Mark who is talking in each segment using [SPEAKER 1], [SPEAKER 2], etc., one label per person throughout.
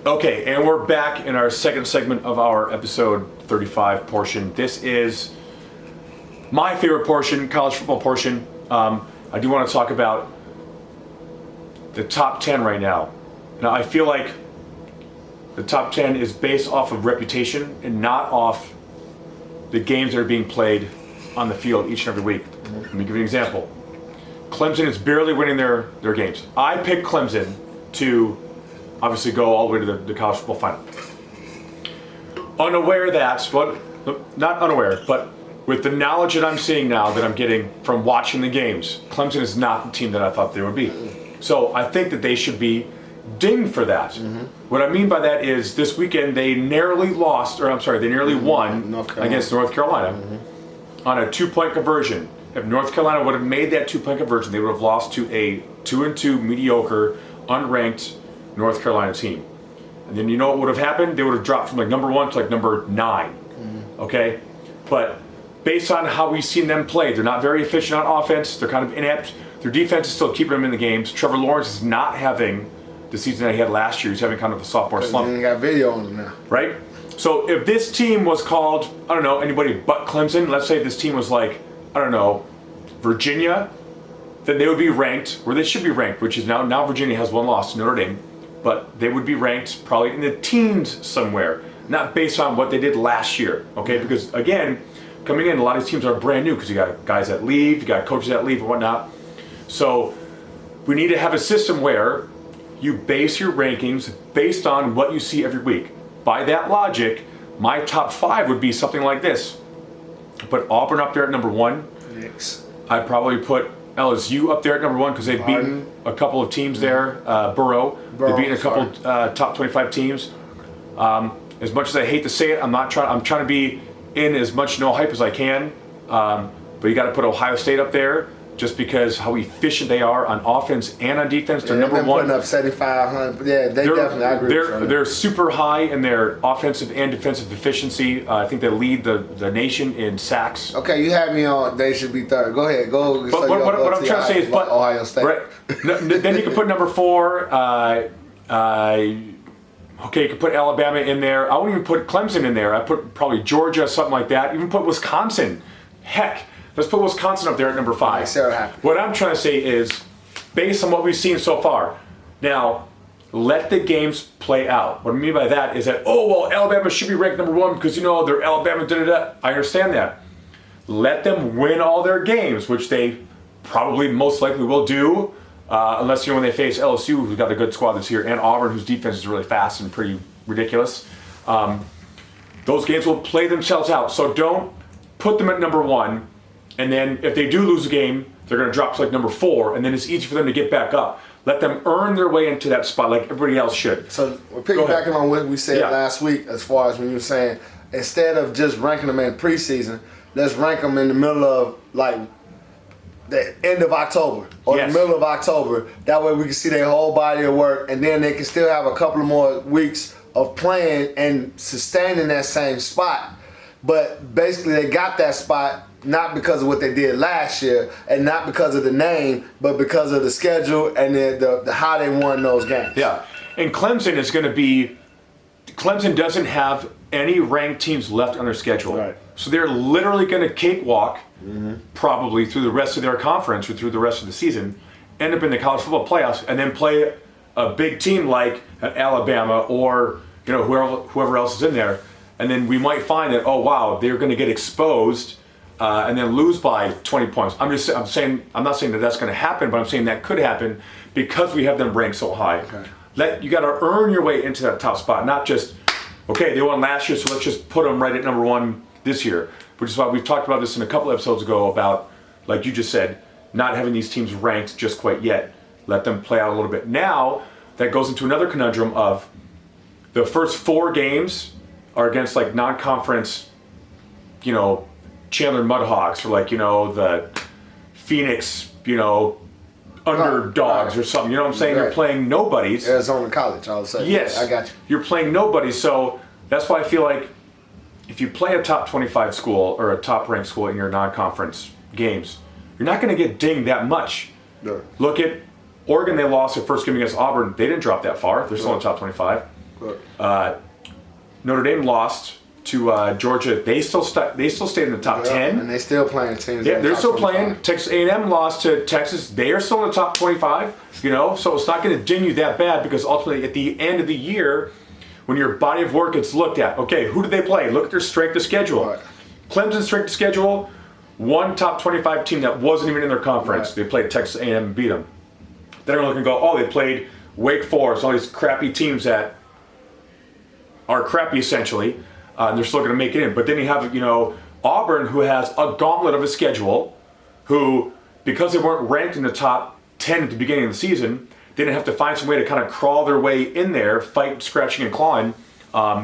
[SPEAKER 1] Okay, and we're back in our second segment of our episode 35 portion. This is my favorite portion, college football portion. I do want to talk about the top 10 right now. Now, I feel like the top 10 is based off of reputation and not off the games that are being played on the field each and every week. Let me give you an example. Clemson is barely winning their games. I picked Clemson to obviously go all the way to the college football final. Unaware that, but not unaware, but with the knowledge that I'm seeing now, that I'm getting from watching the games, Clemson is not the team that I thought they would be. So I think that they should be dinged for that. What I mean by that is this weekend they narrowly won against North Carolina on a 2-point conversion. If North Carolina would have made that 2-point conversion, they would have lost to a 2-2 mediocre, unranked North Carolina team. And then you know what would have happened? They would have dropped from like number 1 to like number 9. Okay? But based on how we've seen them play, they're not very efficient on offense. They're kind of inept. Their defense is still keeping them in the games. Trevor Lawrence is not having the season that he had last year. He's having kind of a sophomore slump.
[SPEAKER 2] He got video on him now.
[SPEAKER 1] Right? So if this team was called, I don't know, anybody but Clemson, let's say if this team was like, I don't know, Virginia, then they would be ranked where they should be ranked, which is now Virginia has one loss to Notre Dame, but they would be ranked probably in the teens somewhere, not based on what they did last year, okay? Because again, coming in, a lot of these teams are brand new because you got guys that leave, you got coaches that leave and whatnot. So we need to have a system where you base your rankings based on what you see every week. By that logic, my top 5 would be something like this. Put Auburn up there at number 1.
[SPEAKER 2] Yes. I'd
[SPEAKER 1] probably put LSU up there at number 1 because they've beaten a couple of teams there. Burrow, they've beaten a couple top 25 teams. As much as I hate to say it, I'm trying to be in as much no hype as I can. But you got to put Ohio State up there just because how efficient they are on offense and on defense. They're number 1.
[SPEAKER 2] Putting up 7,500. Yeah, they definitely. I agree.
[SPEAKER 1] They're super high in their offensive and defensive efficiency. I think they lead the nation in sacks.
[SPEAKER 2] Okay, you had me on. They should be third. Go ahead. Go.
[SPEAKER 1] But what I'm trying to say is,
[SPEAKER 2] Ohio State.
[SPEAKER 1] Right, then you can put number 4. Okay, you can put Alabama in there. I won't even put Clemson in there. I put probably Georgia, something like that. Even put Wisconsin. Heck. Let's put Wisconsin up there at number 5. What I'm trying to say is, based on what we've seen so far, now, let the games play out. What I mean by that is that, oh, well, Alabama should be ranked number 1 because, they're Alabama, da-da-da. I understand that. Let them win all their games, which they probably most likely will do, unless, when they face LSU, who's got a good squad this year, and Auburn, whose defense is really fast and pretty ridiculous. Those games will play themselves out. So don't put them at number 1. And then if they do lose a game, they're going to drop to like number 4, and then it's easy for them to get back up. Let them earn their way into that spot like everybody else should.
[SPEAKER 2] So we're piggybacking on what we said last week as far as when you were saying, instead of just ranking them in preseason, let's rank them in the middle of like the end of October or the middle of October. That way we can see their whole body of work, and then they can still have a couple of more weeks of playing and sustaining that same spot. But basically they got that spot not because of what they did last year, and not because of the name, but because of the schedule and the how they won those games.
[SPEAKER 1] Yeah, and Clemson doesn't have any ranked teams left on their schedule.
[SPEAKER 2] Right.
[SPEAKER 1] So they're literally going to cakewalk probably through the rest of their conference or through the rest of the season, end up in the college football playoffs, and then play a big team like Alabama or whoever else is in there. And then we might find that, oh wow, they're going to get exposed and then lose by 20 points. I'm not saying that that's going to happen, but I'm saying that could happen because we have them ranked so high. Okay. You got to earn your way into that top spot, not just, okay, they won last year, so let's just put them right at number 1 this year. Which is why we've talked about this in a couple episodes ago about, like you just said, not having these teams ranked just quite yet. Let them play out a little bit. Now, that goes into another conundrum of the first 4 games are against like non-conference, Chandler Mudhawks or like, the Phoenix, underdogs or something. You know what I'm saying? Right. You're playing nobodies.
[SPEAKER 2] Arizona College, I would say.
[SPEAKER 1] Yes.
[SPEAKER 2] I got you.
[SPEAKER 1] You're playing nobodies. So that's why I feel like if you play a top 25 school or a top ranked school in your non-conference games, you're not going to get dinged that much.
[SPEAKER 2] No.
[SPEAKER 1] Look at Oregon. They lost their first game against Auburn. They didn't drop that far. They're still in the top 25. Notre Dame lost to Georgia. They still stayed in the top 10,
[SPEAKER 2] and they still playing teams.
[SPEAKER 1] Yeah, they're still playing. Texas A&M lost to Texas. They are still in the top 25. So it's not going to ding you that bad because ultimately at the end of the year, when your body of work gets looked at, okay, who did they play? Look at their strength of schedule.
[SPEAKER 2] Right.
[SPEAKER 1] Clemson's strength of schedule, one top 25 team that wasn't even in their conference. Right. They played Texas A&M and beat them. Then they're going to look and go, oh, they played Wake Forest, all these crappy teams that are crappy essentially. And they're still going to make it in. But then you have, Auburn, who has a gauntlet of a schedule, who, because they weren't ranked in the top 10 at the beginning of the season, they didn't have to find some way to kind of crawl their way in there, fight, scratching, and clawing,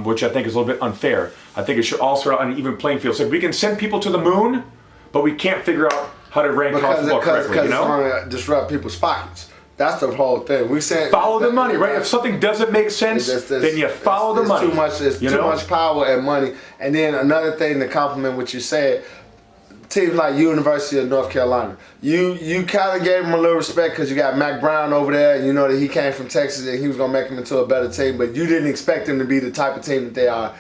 [SPEAKER 1] which I think is a little bit unfair. I think it should all start out on an even playing field. So we can send people to the moon, but we can't figure out how to rank college football correctly.
[SPEAKER 2] Because it's going to disrupt people's pockets. That's the whole thing. We said
[SPEAKER 1] follow the money, right? If something doesn't make sense, then you follow the money.
[SPEAKER 2] There's too much power and money. And then another thing to compliment what you said, teams like University of North Carolina, you kind of gave them a little respect because you got Mac Brown over there, and you know that he came from Texas and he was going to make them into a better team, but you didn't expect them to be the type of team that they are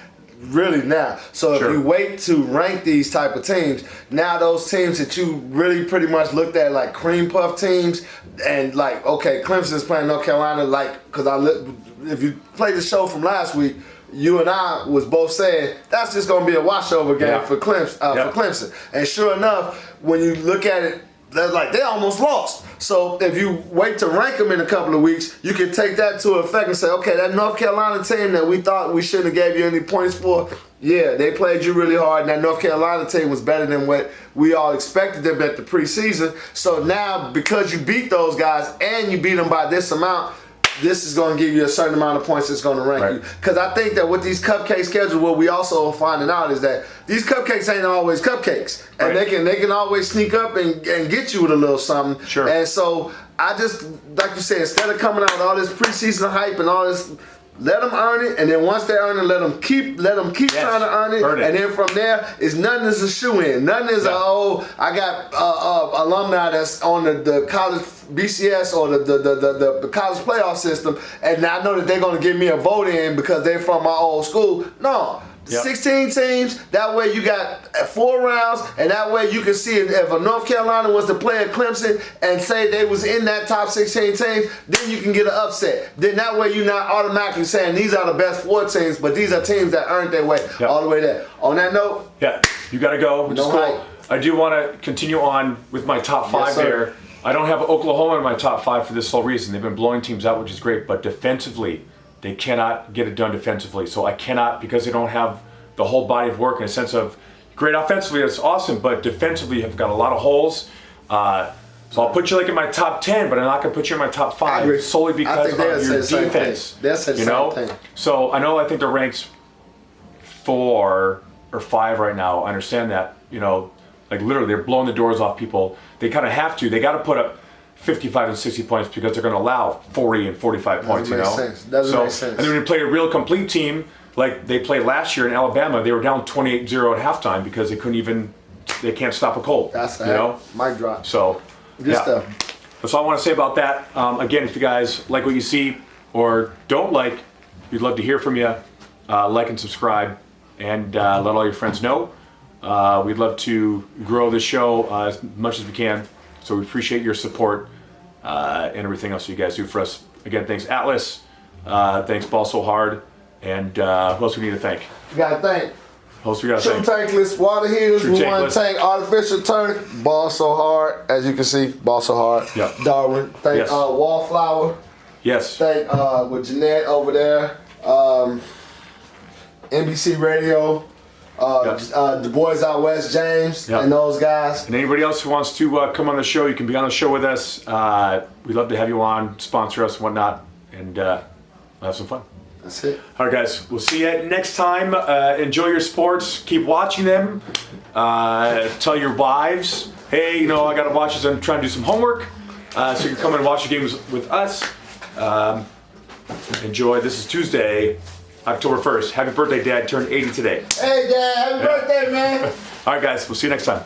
[SPEAKER 2] really now. So if you wait to rank these type of teams, now those teams that you really pretty much looked at like cream puff teams, and like, okay, Clemson's playing North Carolina, like, because if you played the show from last week, you and I was both saying that's just going to be a washover game for Clemson. And sure enough, when you look at it, they're like, they almost lost. So if you wait to rank them in a couple of weeks, you can take that to effect and say, okay, that North Carolina team that we thought we shouldn't have gave you any points for, yeah, they played you really hard, and that North Carolina team was better than what we all expected them at the preseason. So now, because you beat those guys and you beat them by this amount, this is going to give you a certain amount of points that's going to rank you. Because I think that with these cupcake schedules, what we also are finding out is that these cupcakes ain't always cupcakes. And they can always sneak up and get you with a little something.
[SPEAKER 1] Sure.
[SPEAKER 2] And so I just, like you said, instead of coming out with all this preseason hype and all this, let them earn it, and then once they earn it, let them keep trying to earn it, and then from there, it's nothing is a shoe-in. Nothing is I got alumni that's on the college BCS or the college playoff system, and I know that they're going to give me a vote in because they're from my old school. No. 16 teams, that way you got 4 rounds, and that way you can see if a North Carolina was to play at Clemson and say they was in that top 16 teams, then you can get an upset. Then that way you're not automatically saying these are the best 4 teams, but these are teams that earned their way all the way there. On that note,
[SPEAKER 1] you got to go, which is cool. I do want to continue on with my top 5 there. I don't have Oklahoma in my top 5 for this sole reason. They've been blowing teams out, which is great, but defensively, they cannot get it done defensively. So I cannot, because they don't have the whole body of work in a sense of great offensively, that's awesome, but defensively have got a lot of holes. So I'll put you like in my top 10, but I'm not going to put you in my top 5 solely because of your defense.
[SPEAKER 2] That's the same thing.
[SPEAKER 1] So I think they're ranked 4 or 5 right now. I understand that. Like literally they're blowing the doors off people. They kind of have to. They got to put up 55 and 60 points because they're going to allow 40 and 45 points,
[SPEAKER 2] Doesn't make sense.
[SPEAKER 1] And then when you play a real complete team, like they played last year in Alabama, they were down 28-0 at halftime because they can't stop a cold.
[SPEAKER 2] That's mic drop.
[SPEAKER 1] So,
[SPEAKER 2] good stuff.
[SPEAKER 1] That's all I want to say about that. Again, if you guys like what you see or don't like, we'd love to hear from you. Like and subscribe, and let all your friends know. We'd love to grow this show as much as we can. So we appreciate your support and everything else you guys do for us. Again, thanks Atlas. Thanks Ball So Hard. And who else we need to thank?
[SPEAKER 2] We got to thank.
[SPEAKER 1] Who else we got to thank?
[SPEAKER 2] True Tankless Water Heaters. We want to thank Artificial Turf. Ball So Hard. As you can see, Ball So Hard.
[SPEAKER 1] Yep.
[SPEAKER 2] Darwin. Thank Wallflower.
[SPEAKER 1] Yes.
[SPEAKER 2] Thank with Jeanette over there. NBC Radio. The boys out west, James, and those guys.
[SPEAKER 1] And anybody else who wants to come on the show, you can be on the show with us. We'd love to have you on, sponsor us and whatnot, and we'll have some fun.
[SPEAKER 2] That's it.
[SPEAKER 1] All right, guys. We'll see you next time. Enjoy your sports. Keep watching them. Tell your wives, hey, I got to watch this. I'm trying to do some homework. So you can come and watch the games with us. Enjoy. This is Tuesday, October 1st. Happy birthday, Dad. Turned 80 today.
[SPEAKER 2] Hey, Dad. Happy birthday, man.
[SPEAKER 1] All right, guys. We'll see you next time.